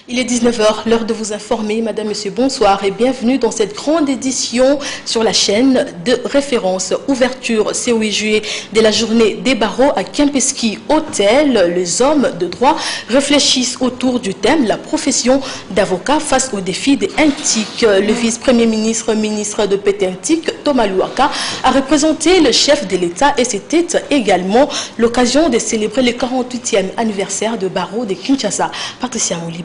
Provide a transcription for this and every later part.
Il est 19h, l'heure de vous informer. Madame, Monsieur, bonsoir et bienvenue dans cette grande édition sur la chaîne de référence. Ouverture ce 8 juillet de la journée des barreaux à Kempinski Hôtel. Les hommes de droit réfléchissent autour du thème la profession d'avocat face aux défis des Intiques. Le vice-premier ministre, ministre de PTNTIC, Thomas Louaka, a représenté le chef de l'État et c'était également l'occasion de célébrer le 48e anniversaire de barreau de Kinshasa. Patricia Mouli,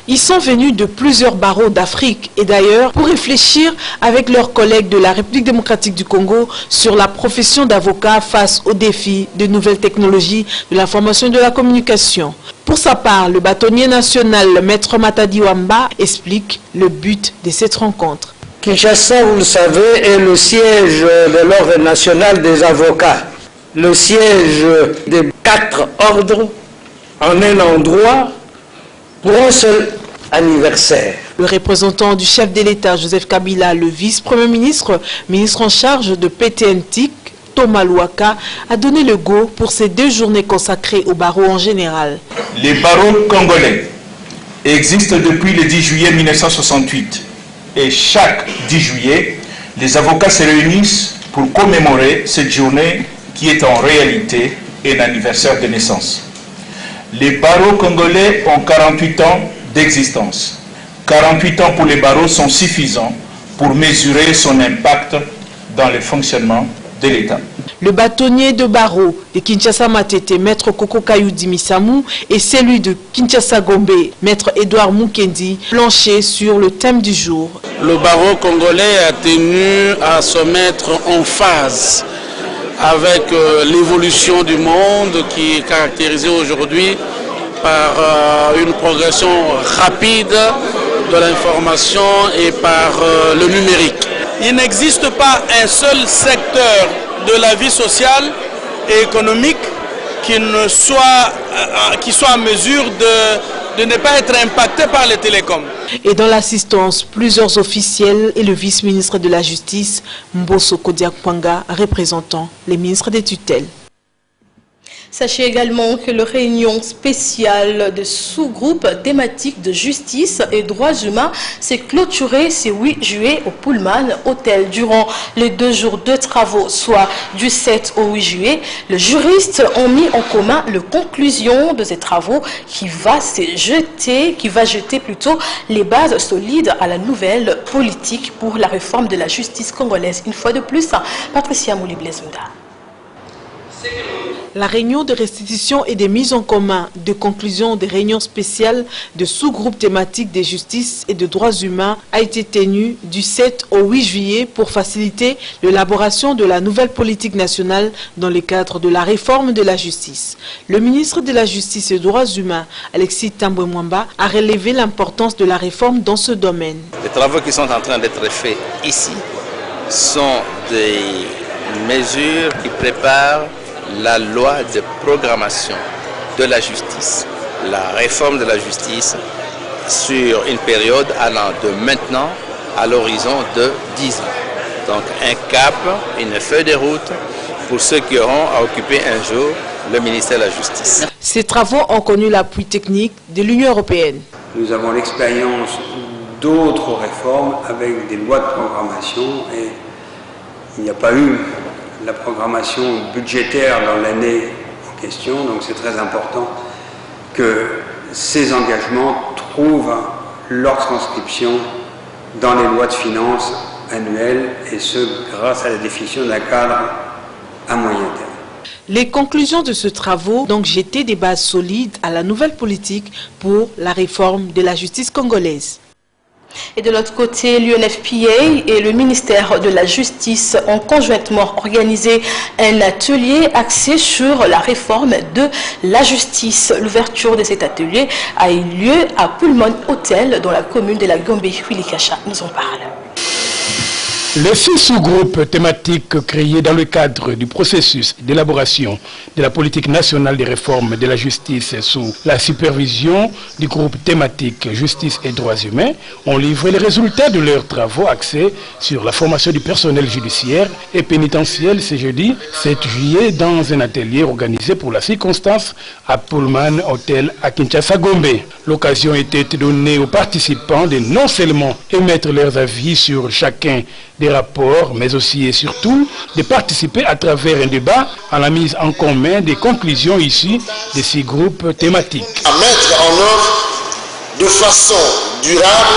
ils sont venus de plusieurs barreaux d'Afrique et d'ailleurs pour réfléchir avec leurs collègues de la République démocratique du Congo sur la profession d'avocat face aux défis de nouvelles technologies de l'information et de la communication. Pour sa part, le bâtonnier national, le maître Matadi Wamba, explique le but de cette rencontre. Kinshasa, vous le savez, est le siège de l'Ordre national des avocats, le siège des 4 ordres en un endroit pour un seul anniversaire. Le représentant du chef de l'État, Joseph Kabila, le vice-premier ministre, ministre en charge de PTNTIC, Thomas Louaka, a donné le go pour ces 2 journées consacrées aux barreaux en général. Les barreaux congolais existent depuis le 10 juillet 1968 et chaque 10 juillet, les avocats se réunissent pour commémorer cette journée qui est en réalité un anniversaire de naissance. Les barreaux congolais ont 48 ans d'existence. 48 ans pour les barreaux sont suffisants pour mesurer son impact dans le fonctionnement de l'État. Le bâtonnier de barreau de Kinshasa Matete, maître Koko Kayudi Misamou, et celui de Kinshasa Gombe, maître Edouard Mukendi, planchaient sur le thème du jour. Le barreau congolais a tenu à se mettre en phase avec l'évolution du monde qui est caractérisée aujourd'hui par une progression rapide de l'information et par le numérique. Il n'existe pas un seul secteur de la vie sociale et économique qui soit en mesure de ne pas être impacté par les télécoms. Et dans l'assistance, plusieurs officiels et le vice-ministre de la Justice, Mbosso Kodiakwanga, représentant les ministres des tutelles. Sachez également que la réunion spéciale de sous-groupe thématique de justice et droits humains s'est clôturée ce 8 juillet au Pullman Hotel. Durant les 2 jours de travaux, soit du 7 au 8 juillet, les juristes ont mis en commun les conclusions de ces travaux qui va jeter les bases solides à la nouvelle politique pour la réforme de la justice congolaise. Une fois de plus, Patricia Mouli-Blezunda. La réunion de restitution et de mise en commun de conclusions des réunions spéciales de sous-groupes thématiques de justice et de droits humains a été tenue du 7 au 8 juillet pour faciliter l'élaboration de la nouvelle politique nationale dans le cadre de la réforme de la justice. Le ministre de la Justice et des droits humains, Alexis Tambwe Mwamba, a relevé l'importance de la réforme dans ce domaine. Les travaux qui sont en train d'être faits ici sont des mesures qui préparent la loi de programmation de la justice, la réforme de la justice sur une période allant de maintenant à l'horizon de 10 ans. Donc un cap, une feuille de route pour ceux qui auront à occuper un jour le ministère de la Justice. Ces travaux ont connu l'appui technique de l'Union européenne. Nous avons l'expérience d'autres réformes avec des lois de programmation et il n'y a pas eu la programmation budgétaire dans l'année en question, donc c'est très important que ces engagements trouvent leur transcription dans les lois de finances annuelles et ce grâce à la définition d'un cadre à moyen terme. Les conclusions de ce travaux ont donc jeté des bases solides à la nouvelle politique pour la réforme de la justice congolaise. Et de l'autre côté, l'UNFPA et le ministère de la Justice ont conjointement organisé un atelier axé sur la réforme de la justice. L'ouverture de cet atelier a eu lieu à Pullman Hotel dans la commune de la Gombe. Willy Kacha nous en parle. Les 6 sous-groupes thématiques créés dans le cadre du processus d'élaboration de la politique nationale des réformes de la justice sous la supervision du groupe thématique Justice et droits humains ont livré les résultats de leurs travaux axés sur la formation du personnel judiciaire et pénitentiaire ce jeudi 7 juillet dans un atelier organisé pour la circonstance à Pullman Hotel à Kinshasa-Gombe. L'occasion était donnée aux participants de non seulement émettre leurs avis sur chacun des rapports, mais aussi et surtout de participer à travers un débat à la mise en commun des conclusions issues de ces groupes thématiques. À mettre en œuvre de façon durable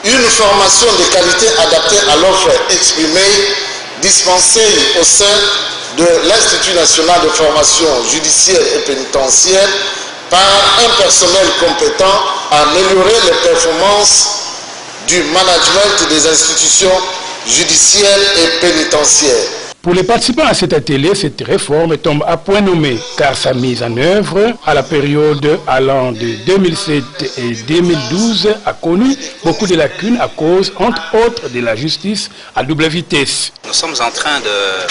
une formation de qualité adaptée à l'offre exprimée, dispensée au sein de l'Institut national de formation judiciaire et pénitentiaire par un personnel compétent à améliorer les performances du management des institutions judiciaire et pénitentiaire. Pour les participants à cet atelier, cette réforme tombe à point nommé, car sa mise en œuvre à la période allant de 2007 et 2012 a connu beaucoup de lacunes à cause, entre autres, de la justice à double vitesse. Nous sommes en train de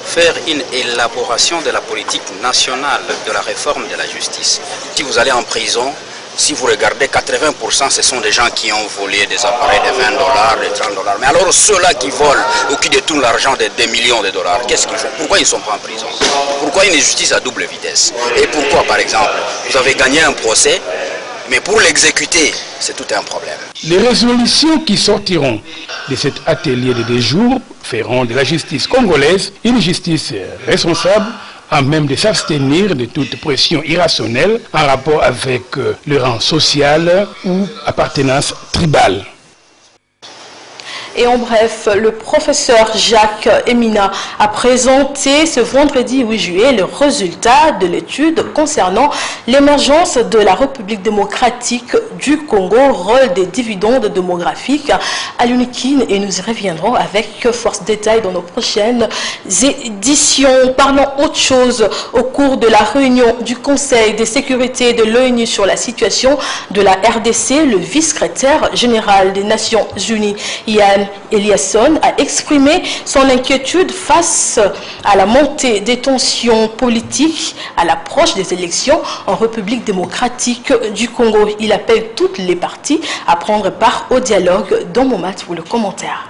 faire une élaboration de la politique nationale de la réforme de la justice. Si vous allez en prison, si vous regardez, 80% ce sont des gens qui ont volé des appareils de $20, de $30. Mais alors ceux-là qui volent ou qui détournent l'argent de des millions de dollars, qu'est-ce qu'ils font? Pourquoi ils ne sont pas en prison? Pourquoi une justice à double vitesse? Et pourquoi, par exemple, vous avez gagné un procès, mais pour l'exécuter, c'est tout un problème. Les résolutions qui sortiront de cet atelier de 2 jours feront de la justice congolaise une justice responsable, à même de s'abstenir de toute pression irrationnelle en rapport avec le rang social ou appartenance tribale. Et en bref, le professeur Jacques Emina a présenté ce vendredi 8 juillet le résultat de l'étude concernant l'émergence de la République démocratique du Congo, rôle des dividendes démographiques à l'UNIKIN, et nous y reviendrons avec force détail dans nos prochaines éditions. Parlons autre chose. Au cours de la réunion du Conseil de sécurité de l'ONU sur la situation de la RDC, le vice-secrétaire général des Nations Unies, Yann Eliasson, a exprimé son inquiétude face à la montée des tensions politiques à l'approche des élections en République démocratique du Congo. Il appelle toutes les parties à prendre part au dialogue. Dans mon mat pour le commentaire.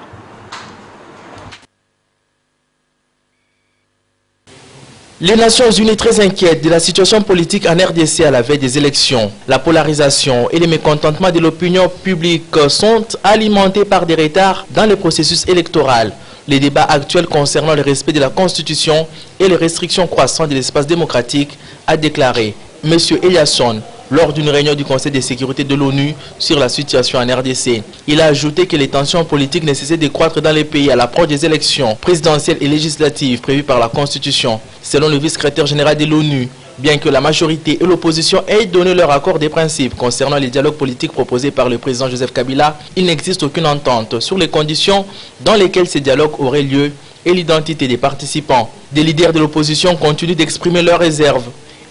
Les Nations Unies très inquiètes de la situation politique en RDC à la veille des élections. La polarisation et les mécontentements de l'opinion publique sont alimentés par des retards dans le processus électoral. Les débats actuels concernant le respect de la Constitution et les restrictions croissantes de l'espace démocratique, a déclaré M. Eliasson lors d'une réunion du Conseil de sécurité de l'ONU sur la situation en RDC. Il a ajouté que les tensions politiques ne cessaient de croître dans les pays à l'approche des élections présidentielles et législatives prévues par la Constitution. Selon le vice-secrétaire général de l'ONU, bien que la majorité et l'opposition aient donné leur accord des principes concernant les dialogues politiques proposés par le président Joseph Kabila, il n'existe aucune entente sur les conditions dans lesquelles ces dialogues auraient lieu et l'identité des participants. Des leaders de l'opposition continuent d'exprimer leurs réserves.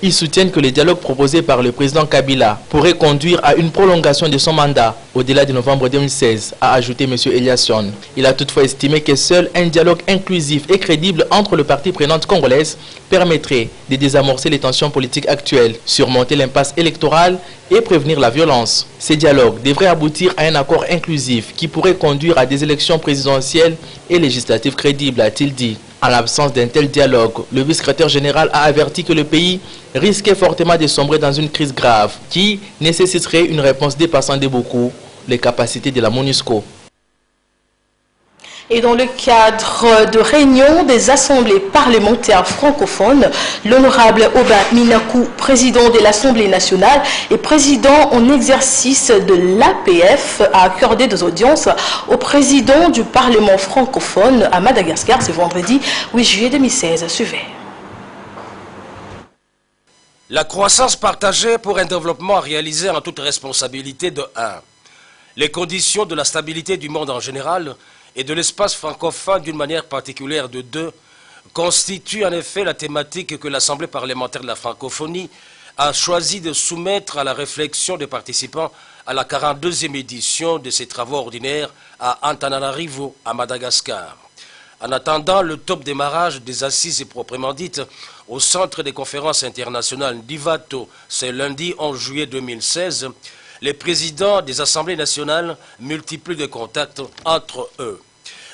Ils soutiennent que les dialogues proposés par le président Kabila pourraient conduire à une prolongation de son mandat au-delà de novembre 2016, a ajouté M. Eliasson. Il a toutefois estimé que seul un dialogue inclusif et crédible entre les parties prenantes congolaises permettrait de désamorcer les tensions politiques actuelles, surmonter l'impasse électorale et prévenir la violence. Ces dialogues devraient aboutir à un accord inclusif qui pourrait conduire à des élections présidentielles et législatives crédibles, a-t-il dit. En l'absence d'un tel dialogue, le vice-secrétaire général a averti que le pays risquait fortement de sombrer dans une crise grave qui nécessiterait une réponse dépassant de beaucoup les capacités de la MONUSCO. Et dans le cadre de réunion des assemblées parlementaires francophones, l'honorable Oba Minakou, président de l'Assemblée nationale et président en exercice de l'APF, a accordé des audiences au président du Parlement francophone à Madagascar ce vendredi 8 juillet 2016. Suivez. La croissance partagée pour un développement réalisé en toute responsabilité de 1. Les conditions de la stabilité du monde en général et de l'espace francophone d'une manière particulière de 2 constituent en effet la thématique que l'Assemblée parlementaire de la francophonie a choisi de soumettre à la réflexion des participants à la 42e édition de ses travaux ordinaires à Antananarivo, à Madagascar. En attendant le top démarrage des assises proprement dites au Centre des conférences internationales d'Ivato, ce lundi 11 juillet 2016, les présidents des assemblées nationales multiplient les contacts entre eux.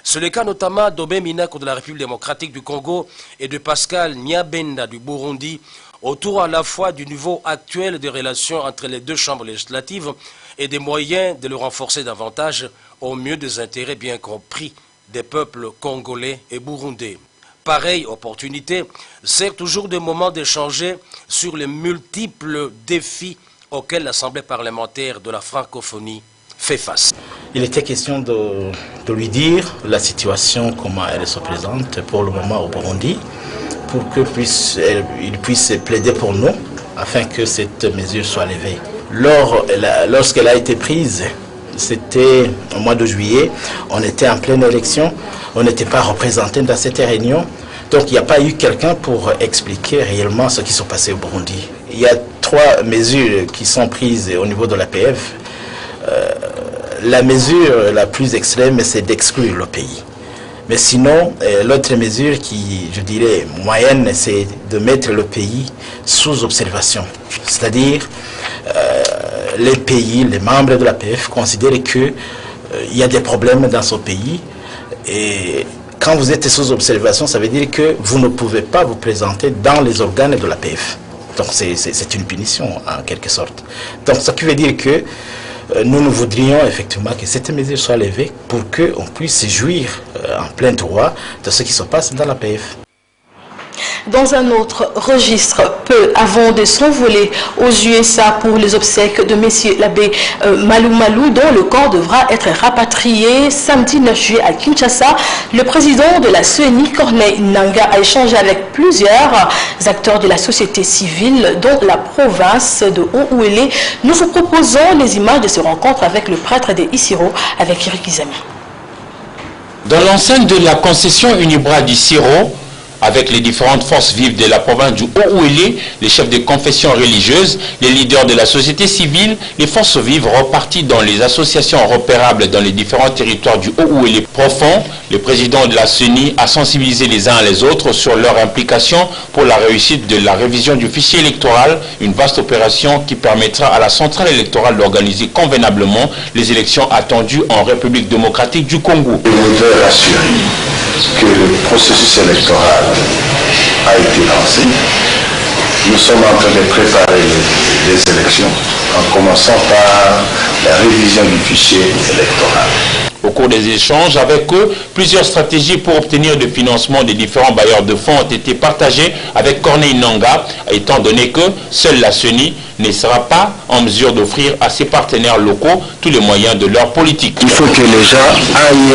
C'est le cas notamment d'Obé Minako de la République démocratique du Congo et de Pascal Nyabenda du Burundi, autour à la fois du niveau actuel des relations entre les deux chambres législatives et des moyens de le renforcer davantage au mieux des intérêts bien compris des peuples congolais et burundais. Pareille opportunité sert toujours de moment d'échanger sur les multiples défis auxquels l'Assemblée parlementaire de la francophonie fait face. Il était question de lui dire la situation, comment elle se présente pour le moment au Burundi, pour qu'il puisse plaider pour nous, afin que cette mesure soit levée. Lorsqu'elle a été prise, c'était au mois de juillet, on était en pleine élection, on n'était pas représenté dans cette réunion, donc il n'y a pas eu quelqu'un pour expliquer réellement ce qui s'est passé au Burundi. Il y a 3 mesures qui sont prises au niveau de l'APF. La mesure la plus extrême, c'est d'exclure le pays. Mais sinon, l'autre mesure qui, je dirais, moyenne, c'est de mettre le pays sous observation. C'est-à-dire, les pays, les membres de l'APF considèrent qu'il y a des problèmes dans ce pays. Et quand vous êtes sous observation, ça veut dire que vous ne pouvez pas vous présenter dans les organes de l'APF. Donc c'est une punition en quelque sorte. Donc ce qui veut dire que nous voudrions effectivement que cette mesure soit levée pour qu'on puisse jouir en plein droit de ce qui se passe dans l'APF. Dans un autre registre, peu avant de s'envoler aux USA pour les obsèques de M. l'abbé Malou Malou, dont le corps devra être rapatrié samedi 9 juillet à Kinshasa, le président de la CENI, Corneille Nangaa, a échangé avec plusieurs acteurs de la société civile, dont la province de Haut-Ouélé. Nous vous proposons les images de ce rencontre avec le prêtre des Isiro, avec Eric Izami. Dans l'enceinte de la concession Unibra d'Isiro, avec les différentes forces vives de la province du Haut-Ouélé, les chefs de confessions religieuses, les leaders de la société civile, les forces vives reparties dans les associations repérables dans les différents territoires du Haut-Ouélé profond, le président de la CENI a sensibilisé les uns les autres sur leur implication pour la réussite de la révision du fichier électoral, une vaste opération qui permettra à la centrale électorale d'organiser convenablement les élections attendues en République démocratique du Congo. Je voudrais rassurer que le processus électoral a été lancé. Nous sommes en train de préparer les élections en commençant par la révision du fichier électoral. Au cours des échanges avec eux, plusieurs stratégies pour obtenir le financement des différents bailleurs de fonds ont été partagées avec Corneille Nangaa, étant donné que seule la CENI ne sera pas en mesure d'offrir à ses partenaires locaux tous les moyens de leur politique. Il faut que les gens aillent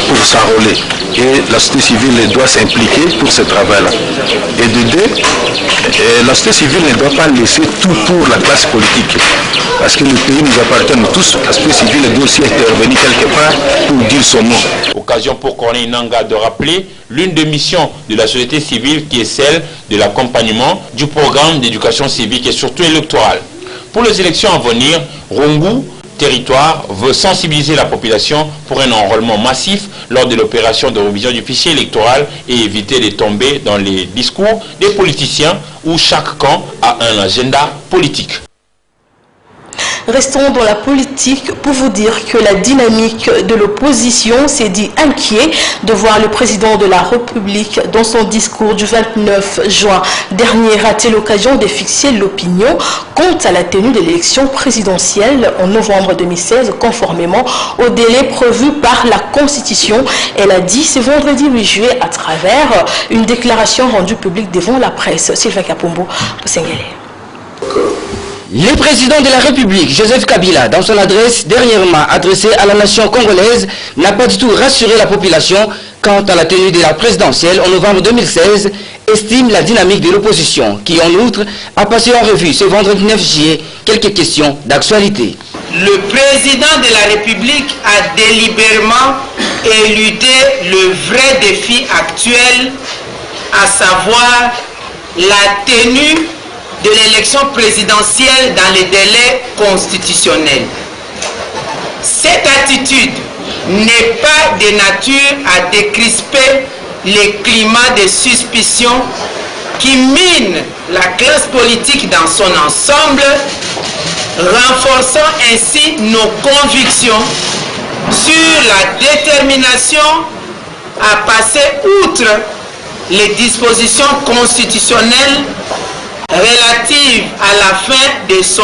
pour s'enrôler et la société civile doit s'impliquer pour ce travail-là. Et de deux, la société civile ne doit pas laisser tout pour la classe politique. Parce que le pays nous appartient tous, la société civile doit aussi intervenir quelque part pour dire son mot. Occasion pour Corneille Nangaa de rappeler l'une des missions de la société civile qui est celle de l'accompagnement du programme d'éducation civique et surtout électorale. Pour les élections à venir, Rungu Territoire veut sensibiliser la population pour un enrôlement massif lors de l'opération de révision du fichier électoral et éviter de tomber dans les discours des politiciens où chaque camp a un agenda politique. Restons dans la politique pour vous dire que la dynamique de l'opposition s'est dit inquiet de voir le président de la République dans son discours du 29 juin dernier rater l'occasion de fixer l'opinion quant à la tenue de l'élection présidentielle en novembre 2016 conformément au délai prévu par la Constitution. Elle a dit ce vendredi 8 juillet à travers une déclaration rendue publique devant la presse. Sylvain Kapombo, Sengele. Le président de la République, Joseph Kabila, dans son adresse dernièrement adressée à la nation congolaise, n'a pas du tout rassuré la population quant à la tenue de la présidentielle en novembre 2016, estime la dynamique de l'opposition, qui en outre a passé en revue ce vendredi 9 juillet quelques questions d'actualité. Le président de la République a délibérément éludé le vrai défi actuel, à savoir la tenue de l'élection présidentielle dans les délais constitutionnels. Cette attitude n'est pas de nature à décrisper les climats de suspicion qui minent la classe politique dans son ensemble, renforçant ainsi nos convictions sur la détermination à passer outre les dispositions constitutionnelles relatives à la fin de son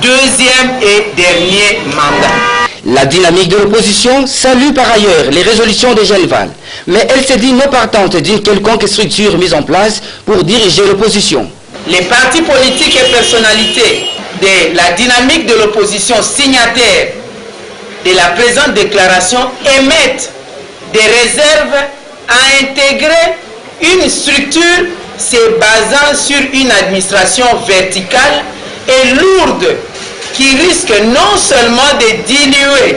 deuxième et dernier mandat. La dynamique de l'opposition salue par ailleurs les résolutions de Genval, mais elle se dit non partante d'une quelconque structure mise en place pour diriger l'opposition. Les partis politiques et personnalités de la dynamique de l'opposition signataires de la présente déclaration émettent des réserves à intégrer une structure se basant sur une administration verticale et lourde qui risque non seulement de diluer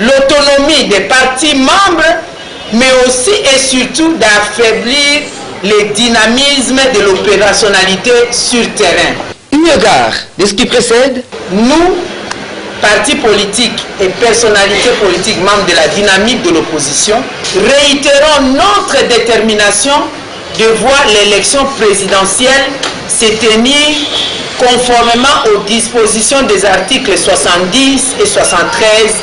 l'autonomie des partis membres, mais aussi et surtout d'affaiblir le dynamisme de l'opérationnalité sur terrain. Eu égard de ce qui précède, nous, partis politiques et personnalités politiques membres de la dynamique de l'opposition, réitérons notre détermination de voir l'élection présidentielle se tenir conformément aux dispositions des articles 70 et 73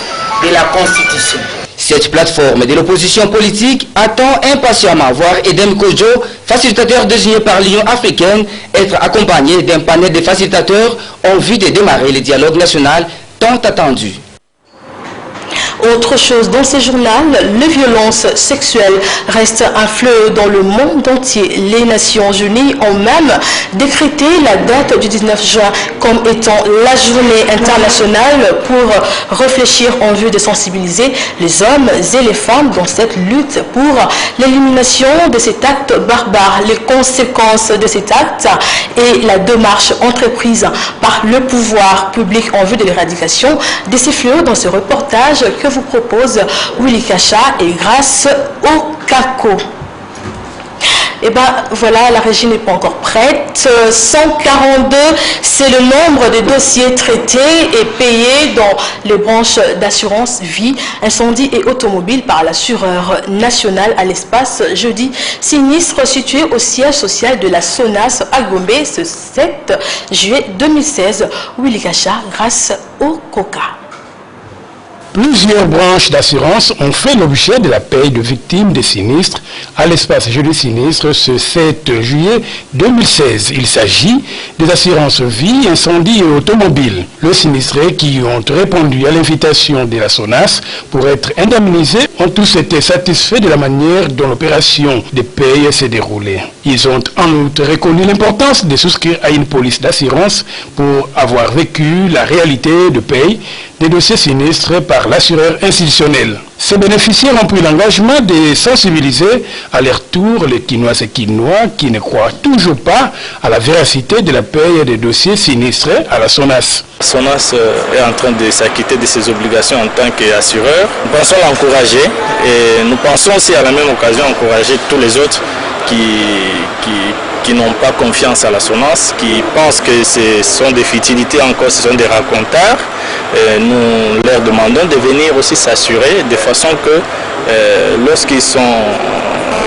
de la Constitution. Cette plateforme de l'opposition politique attend impatiemment voir Edem Kojo, facilitateur désigné par l'Union africaine, être accompagné d'un panel de facilitateurs en vue de démarrer le dialogue national tant attendu. Autre chose dans ce journal, les violences sexuelles restent un fléau dans le monde entier. Les Nations Unies ont même décrété la date du 19 juin comme étant la journée internationale pour réfléchir en vue de sensibiliser les hommes et les femmes dans cette lutte pour l'élimination de cet acte barbare, les conséquences de cet acte et la démarche entreprise par le pouvoir public en vue de l'éradication de ces fléaux dans ce reportage que vous propose Willy Kacha et grâce au CACO. Et bien voilà, la régie n'est pas encore prête. 142, c'est le nombre de dossiers traités et payés dans les branches d'assurance vie, incendie et automobile par l'assureur national à l'espace jeudi. Sinistre situé au siège social de la SONAS à Gombe ce 7 juillet 2016. Willy Kacha grâce au COCA. Plusieurs branches d'assurance ont fait l'objet de la paye de victimes des sinistres à l'espace jeudi sinistre ce 7 juillet 2016. Il s'agit des assurances vie, incendie et automobile. Les sinistrés qui ont répondu à l'invitation de la SONAS pour être indemnisés ont tous été satisfaits de la manière dont l'opération de paye s'est déroulée. Ils ont en outre reconnu l'importance de souscrire à une police d'assurance pour avoir vécu la réalité de paye des dossiers sinistres par l'assureur institutionnel. Ces bénéficiaires ont pris l'engagement de sensibiliser à leur tour les Quinoises et Quinois qui ne croient toujours pas à la véracité de la paye des dossiers sinistrés à la SONAS. La SONAS est en train de s'acquitter de ses obligations en tant qu'assureur. Nous pensons l'encourager et nous pensons aussi à la même occasion encourager tous les autres qui n'ont pas confiance à la SONAS, qui pensent que ce sont des futilités encore, ce sont des racontars. Nous leur demandons de venir aussi s'assurer de façon que lorsqu'ils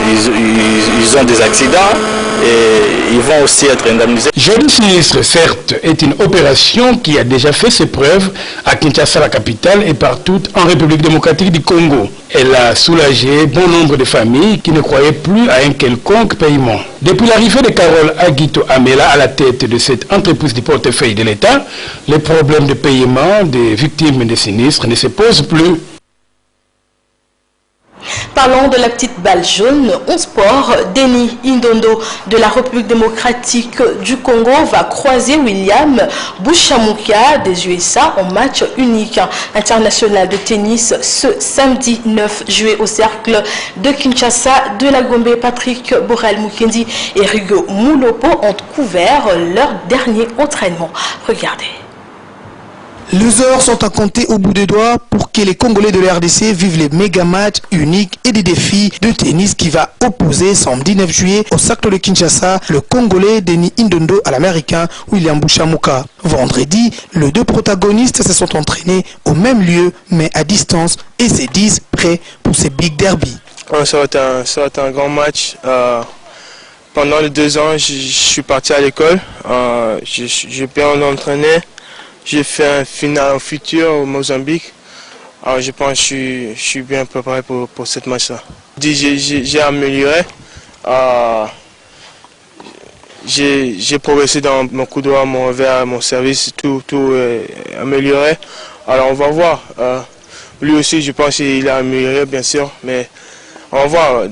ils ont des accidents, et ils vont aussi être indemnisés. Jeudi sinistre, certes, est une opération qui a déjà fait ses preuves à Kinshasa, la capitale, et partout en République démocratique du Congo. Elle a soulagé bon nombre de familles qui ne croyaient plus à un quelconque paiement. Depuis l'arrivée de Carole Aguito Amela à la tête de cette entreprise du portefeuille de l'État, les problèmes de paiement des victimes des sinistres ne se posent plus. Parlons de la petite balle jaune en sport. Denis Indondo de la République démocratique du Congo va croiser William Bouchamukia des USA en match unique international de tennis ce samedi 9 juillet au cercle de Kinshasa de la Gombe. Patrick Borel Mukendi et Rigo Moulopo ont couvert leur dernier entraînement. Regardez. Les heures sont à compter au bout des doigts pour que les Congolais de la RDC vivent les méga matchs uniques et des défis de tennis qui va opposer samedi 9 juillet au Cercle de Kinshasa le Congolais Denis Indondo à l'Américain William Bouchamuka. Vendredi, les deux protagonistes se sont entraînés au même lieu mais à distance et se disent prêts pour ces big derby. Ça va être un grand match. Pendant les 2 ans, je suis parti à l'école. J'ai bien entraîné. J'ai fait un final futur au Mozambique. Alors je pense que je suis bien préparé pour cette match-là. J'ai amélioré. J'ai progressé dans mon coup droit, mon revers, mon service, tout est amélioré. Alors on va voir. Lui aussi, je pense qu'il a amélioré, bien sûr. Mais on va voir.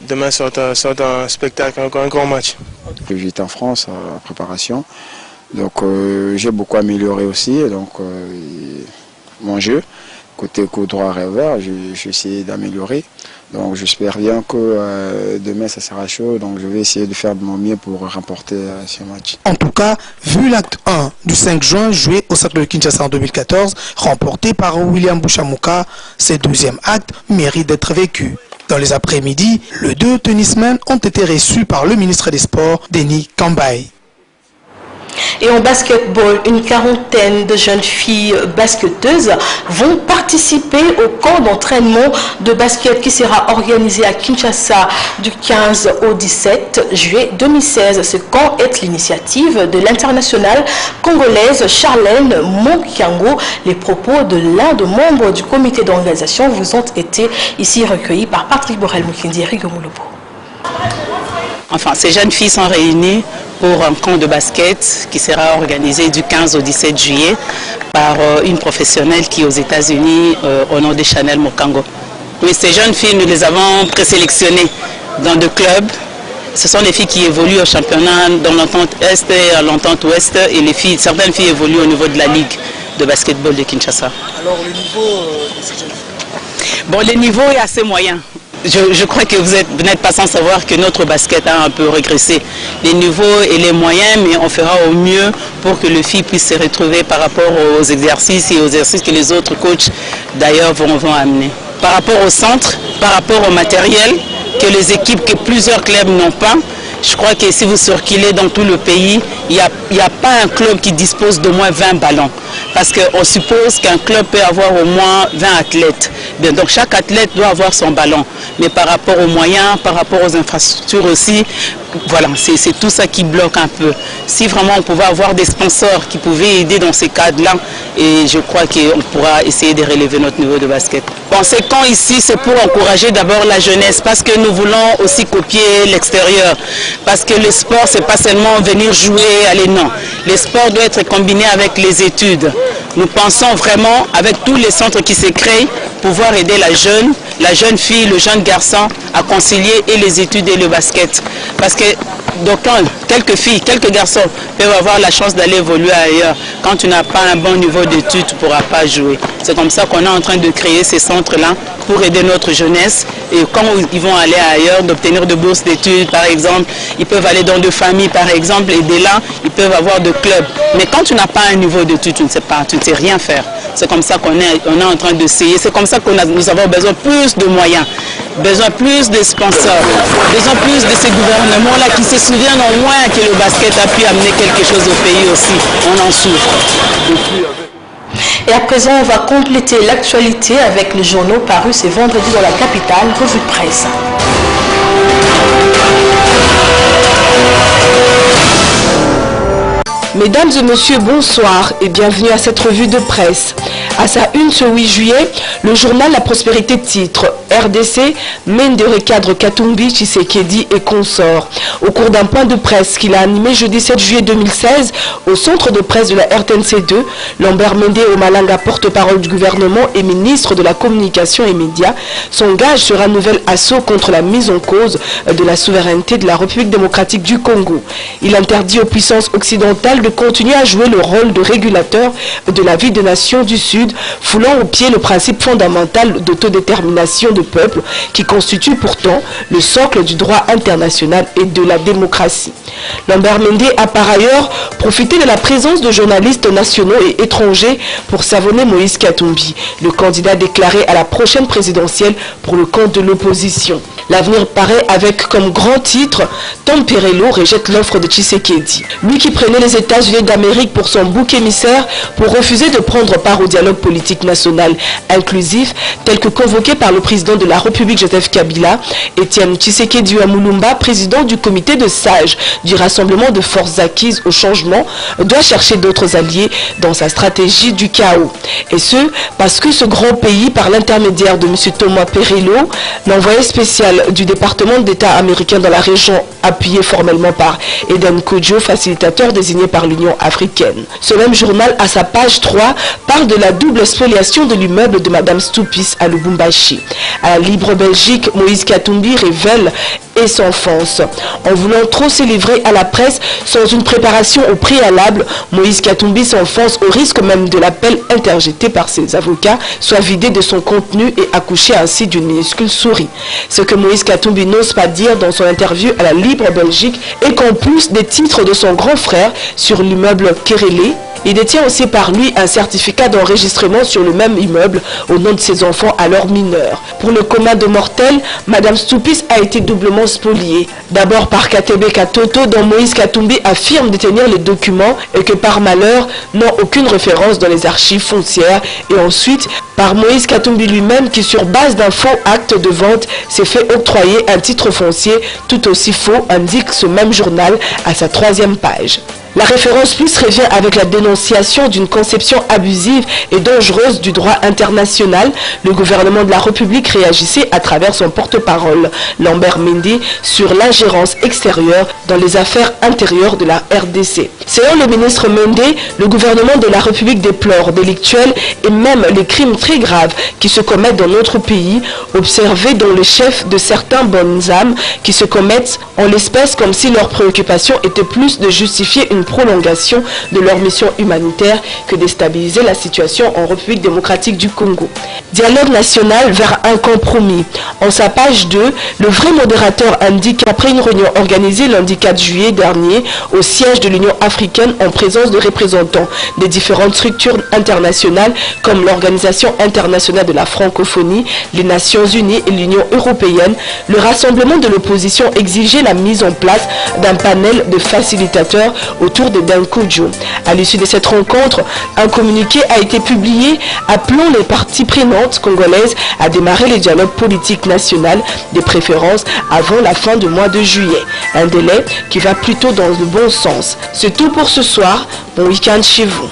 Demain, ça va être un spectacle, un grand match. J'étais en France en préparation. Donc j'ai beaucoup amélioré aussi, donc mon jeu, côté coup droit revers, j'ai essayé d'améliorer. Donc j'espère bien que demain ça sera chaud, donc je vais essayer de faire de mon mieux pour remporter ce match. En tout cas, vu l'acte 1 du 5 juin joué au Cercle de Kinshasa en 2014, remporté par William Bouchamuka, ce deuxième acte mérite d'être vécu. Dans les après-midi, les deux tennismen ont été reçus par le ministre des Sports, Denis Kambaye. Et en basketball, une quarantaine de jeunes filles basketteuses vont participer au camp d'entraînement de basket qui sera organisé à Kinshasa du 15 au 17 juillet 2016. Ce camp est l'initiative de l'internationale congolaise Charlène Monkiango. Les propos de l'un des membres du comité d'organisation vous ont été ici recueillis par Patrick Borel-Mukindi et Rigo Moulobo. Enfin, ces jeunes filles sont réunies pour un camp de basket qui sera organisé du 15 au 17 juillet par une professionnelle qui est aux États-Unis au nom de Chanel Mokango. Oui, ces jeunes filles, nous les avons présélectionnées dans 2 clubs. Ce sont les filles qui évoluent au championnat dans l'entente Est et à l'entente Ouest, et certaines filles évoluent au niveau de la Ligue de basketball de Kinshasa. Alors le niveau de ces jeunes filles? Bon, le niveau est assez moyen. Je crois que vous n'êtes pas sans savoir que notre basket a un peu régressé. Les niveaux et les moyens, mais on fera au mieux pour que les filles puissent se retrouver par rapport aux exercices et aux exercices que les autres coachs d'ailleurs vont amener. Par rapport au centre, par rapport au matériel que les équipes, que plusieurs clubs n'ont pas, je crois que si vous circulez dans tout le pays, il n'y a pas un club qui dispose d'au moins 20 ballons. Parce qu'on suppose qu'un club peut avoir au moins 20 athlètes. Bien, donc chaque athlète doit avoir son ballon. Mais par rapport aux moyens, par rapport aux infrastructures aussi, voilà, c'est tout ça qui bloque un peu. Si vraiment on pouvait avoir des sponsors qui pouvaient aider dans ces cadres-là, et je crois qu'on pourra essayer de relever notre niveau de basket. Bon, ces camps ici, c'est pour encourager d'abord la jeunesse, parce que nous voulons aussi copier l'extérieur. Parce que le sport, c'est pas seulement venir jouer, aller, non. Le sport doit être combiné avec les études. Nous pensons vraiment, avec tous les centres qui se créent, pouvoir aider la jeune fille, le jeune garçon à concilier et les études et le basket. Parce que donc, quelques filles, quelques garçons peuvent avoir la chance d'aller évoluer ailleurs. Quand tu n'as pas un bon niveau d'études, tu ne pourras pas jouer. C'est comme ça qu'on est en train de créer ces centres-là pour aider notre jeunesse. Et quand ils vont aller ailleurs, d'obtenir de bourses d'études, par exemple, ils peuvent aller dans des familles, par exemple, et dès là, ils peuvent avoir de clubs. Mais quand tu n'as pas un niveau d'études, tu ne sais pas, tu ne sais rien faire. C'est comme ça qu'on est en train d'essayer. C'est comme ça que nous avons besoin plus de moyens, besoin plus de sponsors, besoin plus de ces gouvernements-là qui se souviennent au moins que le basket a pu amener quelque chose au pays aussi. On en souffre. Et à présent, on va compléter l'actualité avec les journaux parus ce vendredi dans la capitale, revue de presse. Mesdames et messieurs, bonsoir et bienvenue à cette revue de presse. À sa une ce 8 juillet, le journal La Prospérité titre RDC mène de recadre Katumbi, Tshisekedi et consorts. Au cours d'un point de presse qu'il a animé jeudi 7 juillet 2016 au centre de presse de la RTNC2, Lambert Mende Omalanga, porte-parole du gouvernement et ministre de la Communication et Médias, s'engage sur un nouvel assaut contre la mise en cause de la souveraineté de la République démocratique du Congo. Il interdit aux puissances occidentales de continuer à jouer le rôle de régulateur de la vie des nations du Sud, foulant au pied le principe fondamental d'autodétermination de peuple qui constitue pourtant le socle du droit international et de la démocratie. Lambert Mende a par ailleurs profité de la présence de journalistes nationaux et étrangers pour savonner Moïse Katumbi, le candidat déclaré à la prochaine présidentielle pour le compte de l'opposition. L'avenir paraît avec comme grand titre « Tom Perello rejette l'offre de Tshisekedi ». Lui qui prenait les États-Unis d'Amérique pour son bouc émissaire pour refuser de prendre part au dialogue politique national inclusif tel que convoqué par le président de la République Joseph Kabila, Étienne Tshisekedi Amulumba, président du comité de sages du Rassemblement de forces acquises au changement, doit chercher d'autres alliés dans sa stratégie du chaos. Et ce, parce que ce grand pays, par l'intermédiaire de M. Thomas Perello, l'envoyé spécial du département d'État américain dans la région, appuyé formellement par Eden Kodjo, facilitateur désigné par l'Union africaine. Ce même journal, à sa page 3, parle de la double spoliation de l'immeuble de Mme Stoupis à Lubumbashi. À la Libre Belgique, Moïse Katumbi révèle et s'enfonce. En voulant trop se livrer à la presse sans une préparation au préalable, Moïse Katumbi s'enfonce au risque même de l'appel interjeté par ses avocats soit vidé de son contenu et accoucher ainsi d'une minuscule souris. Ce que Moïse Katumbi n'ose pas dire dans son interview à la Libre Belgique est qu'en plus des titres de son grand frère sur l'immeuble Kerele, il détient aussi par lui un certificat d'enregistrement sur le même immeuble au nom de ses enfants alors mineurs. Pour le coma de mortel, Mme Stoupis a été doublement spoliée. D'abord par Katebe Katoto, dont Moïse Katumbi affirme détenir les documents et que par malheur n'ont aucune référence dans les archives foncières. Et ensuite par Moïse Katumbi lui-même qui, sur base d'un faux acte de vente, s'est fait octroyer un titre foncier tout aussi faux, indique ce même journal à sa 3e page. La référence plus revient avec la dénonciation d'une conception abusive et dangereuse du droit international. Le gouvernement de la République réagissait à travers son porte-parole, Lambert Mende, sur l'ingérence extérieure dans les affaires intérieures de la RDC. Selon le ministre Mende, le gouvernement de la République déplore délictuels et même les crimes très graves qui se commettent dans notre pays, observés dans le chef de certains bonnes âmes qui se commettent en l'espèce comme si leur préoccupation était plus de justifier une prolongation de leur mission humanitaire que déstabiliser la situation en République démocratique du Congo. Dialogue national vers un compromis. En sa page 2, le vrai modérateur indique qu'après une réunion organisée lundi 4 juillet dernier au siège de l'Union africaine en présence de représentants des différentes structures internationales comme l'Organisation internationale de la francophonie, les Nations unies et l'Union européenne, le rassemblement de l'opposition exigeait la mise en place d'un panel de facilitateurs autour de Dan Kodjo. À l'issue de cette rencontre, un communiqué a été publié appelant les parties prenantes congolaises à démarrer les dialogues politiques nationaux, des préférences avant la fin du mois de juillet. Un délai qui va plutôt dans le bon sens. C'est tout pour ce soir. Bon week-end chez vous.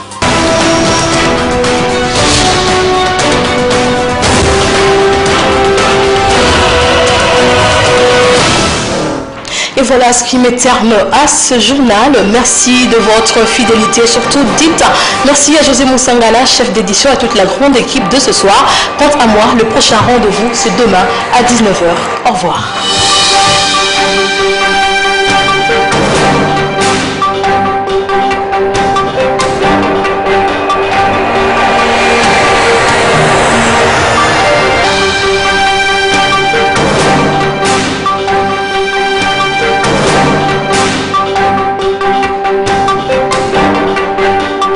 Et voilà ce qui met terme à ce journal. Merci de votre fidélité, surtout dites merci à José Moussangala, chef d'édition, et à toute la grande équipe de ce soir. Quant à moi, le prochain rendez-vous, c'est demain à 19h. Au revoir.